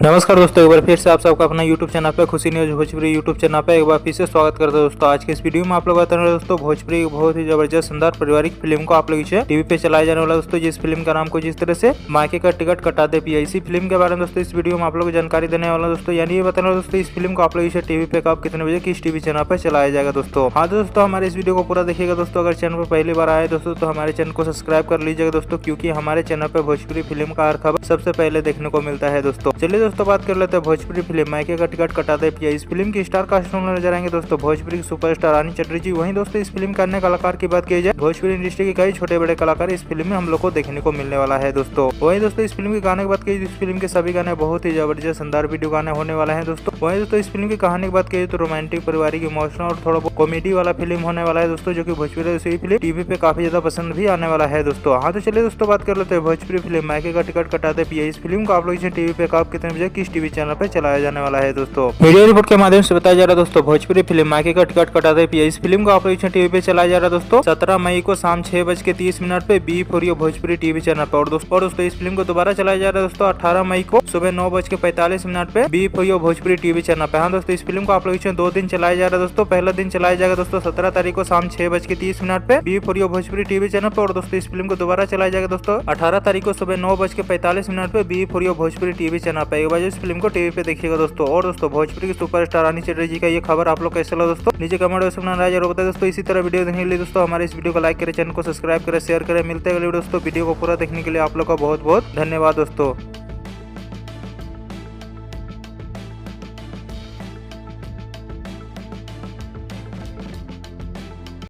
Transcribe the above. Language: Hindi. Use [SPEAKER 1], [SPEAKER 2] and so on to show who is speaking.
[SPEAKER 1] नमस्कार दोस्तों, एक बार फिर से आप सबका अपना YouTube चैनल पे खुशी न्यूज भोजपुरी YouTube चैनल पे एक बार फिर से स्वागत करते हैं दोस्तों। आज के इस वीडियो में आप लोग बता रहे हैं दोस्तों भोजपुरी बहुत ही जबरदस्त शानदार पारिवारिक फिल्म को आप लोग इसे टीवी पे चलाया जाने वाला दोस्तों, जिस फिल्म का नाम कुछ इस तरह से मायके का टिकट कटा दे पिया। इसी फिल्म के बारे में दोस्तों इस वीडियो में आप लोग जानकारी देने वाला दोस्तों, यानी ये बताना दोस्तों इस फिल्म को आप लोग इसे टीवी पे कब कितने बजे किस टीवी चैनल पे चलाया जाएगा दोस्तों। हाँ दोस्तों, हमारे इस वीडियो को पूरा देखिएगा दोस्तों। अगर चैनल पर पहली बार आए दोस्तों तो हमारे चैनल को सब्सक्राइब कर लीजिएगा दोस्तों, क्योंकि हमारे चैनल पे भोजपुरी फिल्म का हर खबर सबसे पहले देखने को मिलता है दोस्तों। चलिए दोस्तों बात कर लेते हैं भोजपुरी फिल्म मायके का टिकट कटा दे पिया। इस फिल्म की स्टार कास्ट में नजर आएंगे दोस्तों भोजपुरी सुपरस्टार रानी चटर्जी जी। वहीं दोस्तों इस फिल्म के अन्य कलाकार की बात की जाए, भोजपुरी इंडस्ट्री के कई छोटे बड़े कलाकार इस फिल्म में हम लोग को देखने को मिलने वाला है दोस्तों। वहीं दोस्तों इस फिल्म के गाने की बात की, इस फिल्म के सभी गाने बहुत ही जबरदस्त शानदार वीडियो गाने होने वाला है दोस्तों। वहीं दोस्तों इस फिल्म की कहानी की बात की तो रोमांटिक पारिवारिक इमोशनल और थोड़ा कॉमेडी वाला फिल्म होने वाला है दोस्तों, जो की भोजपुरी से फिल्म टीवी पे काफी ज्यादा पसंद भी आने वाला है दोस्तों। हाँ तो चलिए दोस्तों बात कर लेते हैं भोजपुरी फिल्म मायके का टिकट कटा दे पिया। इस फिल्म को आप लोग इसे टीवी पे कब कितने बजे किस टीवी चैनल पे चलाया जाने वाला है दोस्तों। वीडियो रिपोर्ट के माध्यम से बताया जा रहा है दोस्तों भोजपुरी फिल्म मायके का टिकट कटा दे पिया। इस फिल्म को आप लोग टीवी पे चलाया जा रहा है दोस्तों 17 मई को शाम 6:30 पे B for you Bhojpuri TV channel पर। और दोस्तों इस फिल्म को दोबारा चलाया जा रहा है दोस्तों 18 मई को सुबह 9:45 पे B for you Bhojpuri TV channel पे। हाँ दोस्तों इस फिल्म को आप लोग 2 दिन चलाया जा रहा है दोस्तों। पहला दिन चलाया जाएगा दोस्तों 17 तारीख को शाम 6:30 पे B for you Bhojpuri TV channel पर। और दोस्तों इस फिल्म को दोबारा चलाया जाएगा दोस्तों 18 तारीख को सुबह 9:45 पे B for you Bhojpuri TV channel पे। एक बार इस फिल्म को टीवी पे देखिएगा दोस्तों। और दोस्तों भोजपुरी की सुपरस्टार रानी चटर्जी जी का ये खबर आप लोग कैसे लगा दोस्तों, नीचे कमेंट बॉक्स में राय जरूर बताएं दोस्तों। इसी तरह वीडियो देखने के लिए दोस्तों हमारे इस वीडियो को लाइक करें, चैनल को सब्सक्राइब करें, शेयर करें। मिलते हैं अगले वीडियो दोस्तों। वीडियो को पूरा देखने के लिए आप लोग का बहुत बहुत धन्यवाद दोस्तों।